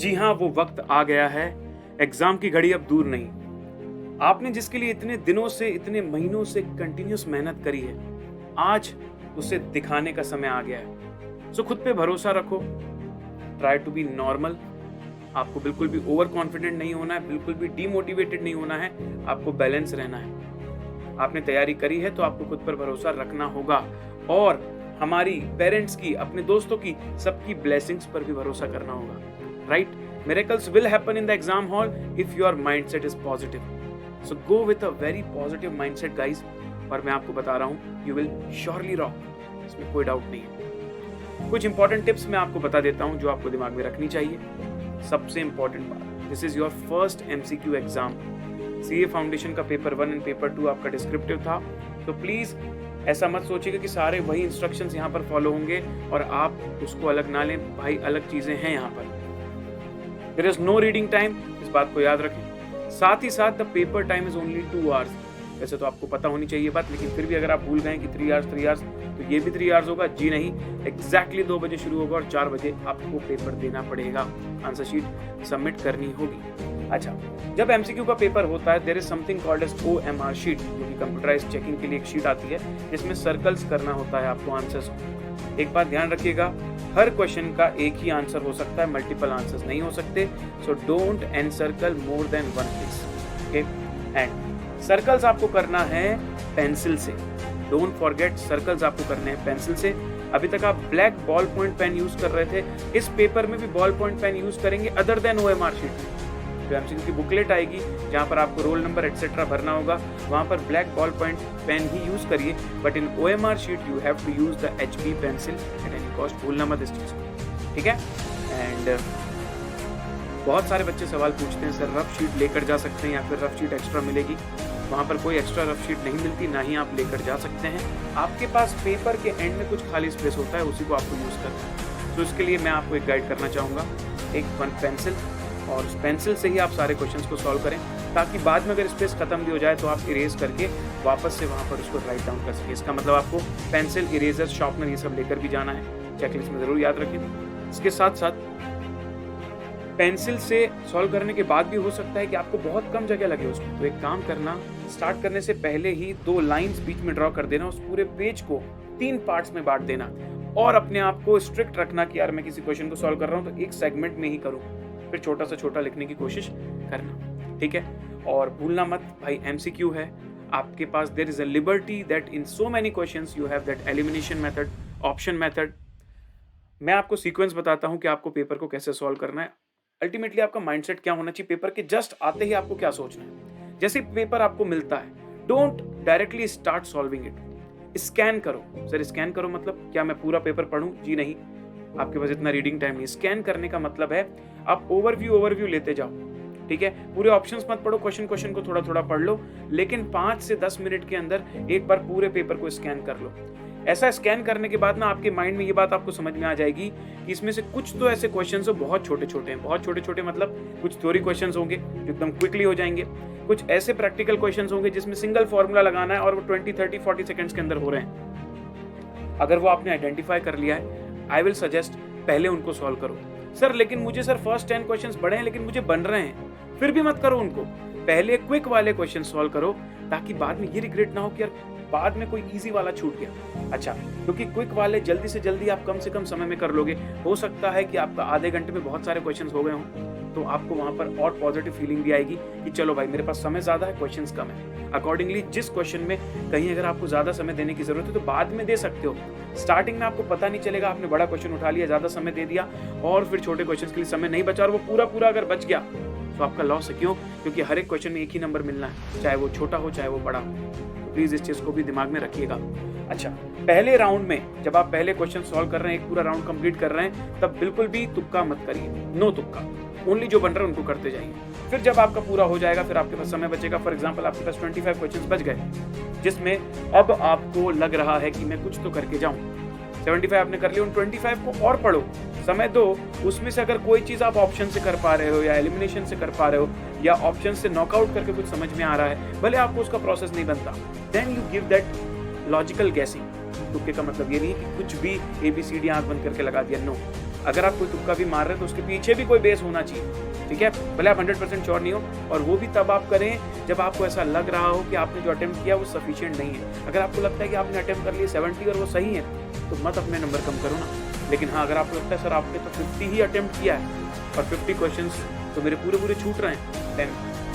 जी हाँ, वो वक्त आ गया है, एग्जाम की घड़ी अब दूर नहीं। आपने जिसके लिए इतने दिनों से, इतने महीनों से कंटिन्यूअस मेहनत करी है, आज उसे दिखाने का समय आ गया है। सो खुद पे भरोसा रखो, ट्राई टू बी नॉर्मल। आपको बिल्कुल भी ओवर कॉन्फिडेंट नहीं होना है, बिल्कुल भी डीमोटिवेटेड नहीं होना है, आपको बैलेंस रहना है। आपने तैयारी करी है तो आपको खुद पर भरोसा रखना होगा और हमारी पेरेंट्स की, अपने दोस्तों की, सबकी ब्लेसिंग्स पर भी भरोसा करना होगा, right? Miracles will happen in the exam hall if your mindset is positive. So go with a very positive mindset, guys. और मैं आपको बता रहा हूँ, you will surely rock. इसमें कोई डाउट नहीं है। कुछ इंपॉर्टेंट टिप्स मैं आपको बता देता हूँ जो आपको दिमाग में रखनी चाहिए। सबसे इंपॉर्टेंट बात, this is your first MCQ exam. CA foundation का पेपर 1 एंड पेपर 2 आपका डिस्क्रिप्टिव था, तो प्लीज ऐसा मत सोचिएगा कि सारे वही इंस्ट्रक्शंस यहाँ पर फॉलो होंगे और आप उसको अलग ना लें। भाई, अलग चीजें हैं यहाँ पर। There is no reading time, इस बात को याद रखें। साथ ही साथ the paper time is only 2 hours। वैसे तो आपको पता होनी चाहिए बात, लेकिन फिर भी अगर आप भूल गए कि 3 hours तो ये भी 3 hours होगा। जी नहीं, एग्जैक्टली 2 बजे शुरू होगा और 4 बजे आपको पेपर देना पड़ेगा, आंसर शीट सबमिट करनी होगी। अच्छा, जब MCQ का पेपर होता है, there is something called as OMR sheet, जो कि कंप्यूटराइज्ड चेकिंग के लिए एक शीट आती है जिसमें सर्कल्स करना होता है आपको आंसर्स को। एक बात ध्यान रखिएगा, हर क्वेश्चन का एक ही आंसर हो सकता है, मल्टीपल आंसर्स नहीं हो सकते। So don't encircle more than 1 please, okay? And circles आपको करना है पेंसिल से, डोंट फॉरगेट, सर्कल्स आपको करने हैं पेंसिल से। अभी तक आप black ball point pen use कर रहे थे, इस पेपर में भी बॉल पॉइंट पेन यूज करेंगे अदर देन OMR शीट में। जो MCQ की बुकलेट आएगी जहाँ पर आपको रोल नंबर एक्सेट्रा भरना होगा, वहाँ पर ब्लैक बॉल पॉइंट पेन ही यूज करिए, but in OMR sheet you have to use the HB pencil at any cost. भूलना मत इस चीज को, ठीक है? एंड बहुत सारे बच्चे सवाल पूछते हैं, सर रफ शीट लेकर जा सकते हैं या फिर रफ शीट एक्स्ट्रा मिलेगी? वहाँ पर कोई एक्स्ट्रा रफ शीट नहीं मिलती, ना ही आप लेकर जा सकते हैं। आपके पास पेपर के एंड में कुछ खाली स्पेस होता है, उसी को आपको यूज करना है। तो इसके लिए मैं आपको एक गाइड करना चाहूँगा, एक 1 पेंसिल, और उस पेंसिल से ही आप सारे क्वेश्चंस को सॉल्व करें, ताकि बाद में अगर स्पेस खत्म भी हो जाए तो आप इरेज करके वापस से वहाँ पर उसको राइट डाउन कर सकें। इसका मतलब आपको पेंसिल, इरेजर, शार्पनर ये सब लेकर भी जाना है, चेकलिस्ट में जरूर याद रखें। इसके साथ साथ पेंसिल से सॉल्व करने के बाद भी हो सकता है कि आपको बहुत कम जगह लगे उसमें, तो एक काम करना, स्टार्ट करने से पहले ही 2 लाइंस बीच में ड्रॉ कर देना, उस पूरे पेज को 3 पार्ट्स में बांट देना और अपने आप को स्ट्रिक्ट रखना कि यार मैं किसी क्वेश्चन को सॉल्व कर रहा हूँ तो एक सेगमेंट में ही करूँ, फिर छोटा से छोटा लिखने की कोशिश करना, ठीक है? और भूलना मत भाई, MCQ है, आपके पास there is a liberty that in so many questions you have that elimination method, option method. मैं आपको सीक्वेंस बताता हूं कि आपको पेपर को कैसे सॉल्व करना है। अल्टीमेटली आपका माइंडसेट क्या होना चाहिए, पेपर के जस्ट आते ही आपको क्या सोचना है। जैसे पेपर आपको मिलता है, don't directly start solving it, scan करो। सर स्कैन करो मतलब क्या मैं पूरा पेपर पढूं? जी नहीं, आपके पास इतना रीडिंग टाइम नहीं। स्कैन करने का मतलब है आप ओवरव्यू लेते जाओ, ठीक है? पूरे ऑप्शंस मत पढ़ो, क्वेश्चन को थोड़ा थोड़ा पढ़ लो, लेकिन 5 से 10 मिनट के अंदर एक बार पूरे पेपर को स्कैन कर लो। ऐसा स्कैन करने के बाद ना आपके माइंड में ये बात आपको समझ में आ जाएगी कि इसमें से कुछ तो ऐसे क्वेश्चंस हो बहुत छोटे छोटे हैं, बहुत छोटे छोटे मतलब कुछ थ्योरी क्वेश्चंस होंगे जो एकदम क्विकली हो जाएंगे, कुछ ऐसे प्रैक्टिकल क्वेश्चंस होंगे जिसमें सिंगल फॉर्मूला लगाना है और वो 20, 30, 40 सेकंड्स के अंदर हो रहे हैं। अगर वो आपने आइडेंटिफाई कर लिया है, आई विल सजेस्ट पहले उनको सॉल्व करो। सर लेकिन मुझे सर फर्स्ट 10 क्वेश्चंस बड़े हैं लेकिन मुझे बन रहे हैं, फिर भी मत करो उनको, पहले क्विक वाले क्वेश्चन सॉल्व करो, ताकि बाद में ये रिग्रेट ना हो कि यार बाद में कोई इजी वाला छूट गया। अच्छा, क्योंकि क्विक वाले जल्दी से जल्दी आप कम से कम समय में कर लोगे, हो सकता है कि आपका आधे घंटे में बहुत सारे क्वेश्चंस हो गए हों, तो आपको वहां पर और पॉजिटिव फीलिंग भी आएगी कि चलो भाई मेरे पास समय ज्यादा है, क्वेश्चंस कम है। अकॉर्डिंगली जिस क्वेश्चन में कहीं अगर आपको ज्यादा समय देने की जरूरत है तो बाद में दे सकते हो। स्टार्टिंग में आपको पता नहीं चलेगा, आपने बड़ा क्वेश्चन उठा लिया, ज्यादा समय दे दिया और फिर छोटे क्वेश्चन के लिए समय नहीं बचा और वो पूरा अगर बच गया तो आपका लॉस है। क्यों? क्योंकि हर एक क्वेश्चन में एक ही नंबर मिलना है, चाहे वो छोटा हो चाहे वो बड़ा हो। तो प्लीज इस चीज को भी दिमाग में रखिएगा। अच्छा, पहले राउंड में जब आप पहले क्वेश्चन सॉल्व कर रहे हैं, एक पूरा राउंड कंप्लीट कर रहे हैं, तब बिल्कुल भी तुक्का मत करिए, नो तुक्का, ओनली जो बन रहा है उनको करते जाइए। फिर जब आपका पूरा हो जाएगा, फिर आपके पास समय बचेगा। फॉर एग्जांपल आपके पास 25 क्वेश्चंस बच गए, जिसमें अब आपको लग रहा है कि मैं कुछ तो करके जाऊं। 75 आपने कर लिया, उन 25 को और पढ़ो, समय दो। उसमें से अगर कोई चीज आप ऑप्शन से कर पा रहे हो या एलिमिनेशन से कर पा रहे हो या ऑप्शन से नॉकआउट करके कुछ समझ में आ रहा है, भले आपको उसका प्रोसेस नहीं बनता, then you give that logical guessing. तुक्के का मतलब ये नहीं कि कुछ भी ABCD आंख बंद करके लगा दिया, नो। अगर आप कोई तुक्का भी मार रहे हैं तो उसके पीछे भी कोई बेस होना चाहिए, ठीक है। भले आप 100% श्योर नहीं हो, और वो भी तब आप करें जब आपको ऐसा लग रहा हो कि आपने जो अटेम्प्ट किया वो सफिशिएंट नहीं है। अगर आपको लगता है कि आपने अटेम्प्ट कर लिए 70 और वो सही है तो मत अपने नंबर कम करो ना। लेकिन हाँ, अगर आपको लगता है सर आपने तो 50 ही अटेम्प्ट किया है और 50 क्वेश्चंस तो मेरे पूरे छूट रहे हैं, देन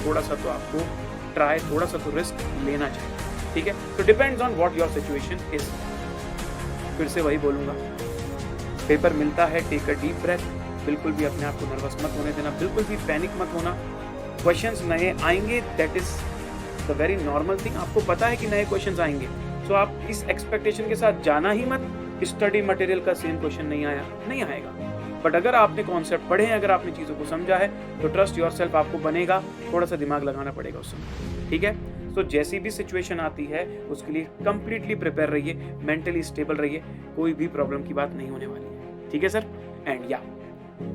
थोड़ा सा तो आपको ट्राई, थोड़ा सा तो रिस्क लेना चाहिए, ठीक है। तो depends on what your situation is. फिर से वही बोलूँगा, पेपर मिलता है, टेक अ डीप ब्रेथ, बिल्कुल भी अपने आप को नर्वस मत होने देना, बिल्कुल भी पैनिक मत होना। क्वेश्चंस नए आएंगे, that is the very normal thing. आपको पता है कि नए क्वेश्चंस आएंगे, सो आप इस एक्सपेक्टेशन के साथ जाना ही मत स्टडी मटेरियल का सेम क्वेश्चन नहीं आएगा। बट अगर आपने कॉन्सेप्ट पढ़े हैं, अगर आपने चीज़ों को समझा है, तो ट्रस्ट योरसेल्फ आपको बनेगा, थोड़ा सा दिमाग लगाना पड़ेगा उस समय, ठीक है। तो जैसी भी सिचुएशन आती है उसके लिए कंप्लीटली प्रिपेयर रहिए, मेंटली स्टेबल रहिए, कोई भी प्रॉब्लम की बात नहीं होने वाली है, ठीक है सर। एंड या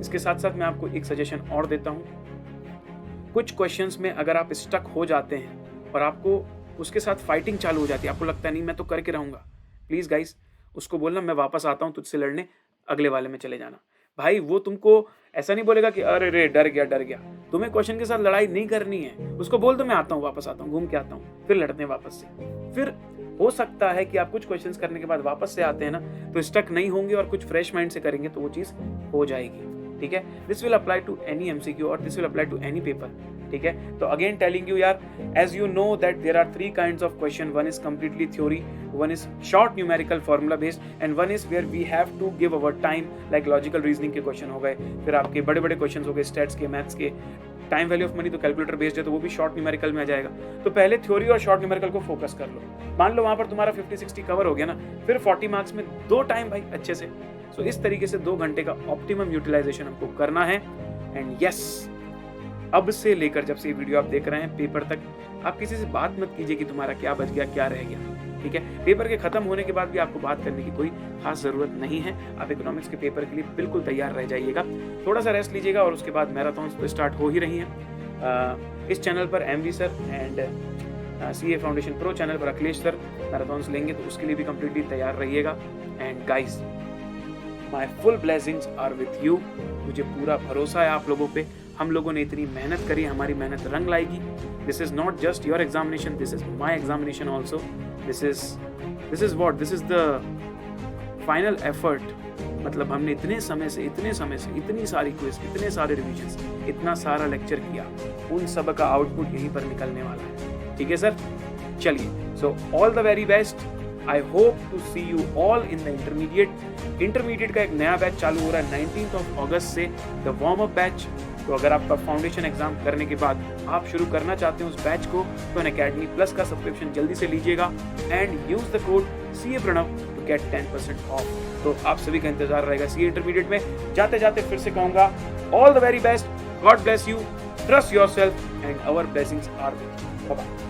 इसके साथ साथ मैं आपको एक सजेशन और देता हूँ। कुछ क्वेश्चंस में अगर आप स्टक हो जाते हैं और आपको उसके साथ फाइटिंग चालू हो जाती है, आपको लगता है नहीं मैं तो करके रहूँगा, प्लीज़ गाइस उसको बोलना मैं वापस आता हूँ तुझसे लड़ने, अगले वाले में चले जाना। भाई वो तुमको ऐसा नहीं बोलेगा कि अरे रे डर गया। तुम्हें क्वेश्चन के साथ लड़ाई नहीं करनी है, उसको बोल दो मैं आता हूँ, वापस आता हूँ, घूम के आता हूँ, फिर लड़ते हैं वापस से। फिर हो सकता है कि आप कुछ क्वेश्चंस करने के बाद वापस से आते हैं ना, तो स्टक नहीं होंगे और कुछ फ्रेश माइंड से करेंगे तो वो चीज़ हो जाएगी, ठीक है। This will apply to any MCQ और this will apply to any paper, ठीक है। तो अगेन टेलिंग यू यार, as you know that there are 3 kinds of question, one is completely theory, one is short numerical formula based, and one is where we have to give our time, like logical reasoning के question हो गए, फिर आपके बड़े question हो गए stats के, maths के। टाइम वैल्यू ऑफ मनी तो कैलकुलेटर बेस्ड है तो वो भी शॉर्ट न्यूमेरिकल में आ जाएगा। तो पहले थ्योरी और शॉर्ट न्यूमेरिकल को फोकस कर लो, मान लो वहां पर तुम्हारा 50-60 कवर हो गया ना, फिर 40 मार्क्स में 2 टाइम भाई अच्छे से। सो इस तरीके से 2 घंटे का ऑप्टिमम यूटिलाइजेशन हमको करना है। एंड यस, अब से लेकर जब से ये वीडियो आप देख रहे हैं पेपर तक, आप किसी से बात मत कीजिए कि तुम्हारा क्या बच गया, क्या रह गया, ठीक है। पेपर के खत्म होने के बाद भी आपको बात करने की कोई खास जरूरत नहीं है। आप इकोनॉमिक्स के पेपर के लिए बिल्कुल तैयार रह जाइएगा, थोड़ा सा रेस्ट लीजिएगा और उसके बाद मैराथन तो स्टार्ट हो ही रही हैं। इस चैनल पर MV sir and CA foundation pro channel पर अखिलेश सर मैराथन्स लेंगे, तो उसके लिए भी कंप्लीटली तैयार रहिएगा। And guys, my full blessings are with you. मुझे पूरा भरोसा है आप लोगों पे, हम लोगों ने इतनी मेहनत करी, हमारी मेहनत रंग लाएगी। This is not just your examination, this is my examination also. This is the final effort. मतलब हमने इतने समय से इतनी सारी क्विज, इतने सारे रिविजन्स, इतना सारा लेक्चर किया, उन सब का आउटपुट यहीं पर निकलने वाला है, ठीक है सर। चलिए, so all the very best. I hope to see you all in the intermediate का एक नया बैच चालू हो रहा है 19 अगस्त से, द वार्म अप बैच। तो अगर आपका फाउंडेशन एग्जाम करने के बाद आप शुरू करना चाहते हैं उस बैच को, तो अनअकैडमी प्लस का सब्सक्रिप्शन जल्दी से लीजिएगा and use the code CA Pranav to get 10% off. तो आप सभी का इंतजार रहेगा CA इंटरमीडिएट में। जाते जाते फिर से कहूंगा, all the very best, God bless you, trust yourself and our blessings are with you. Bye bye.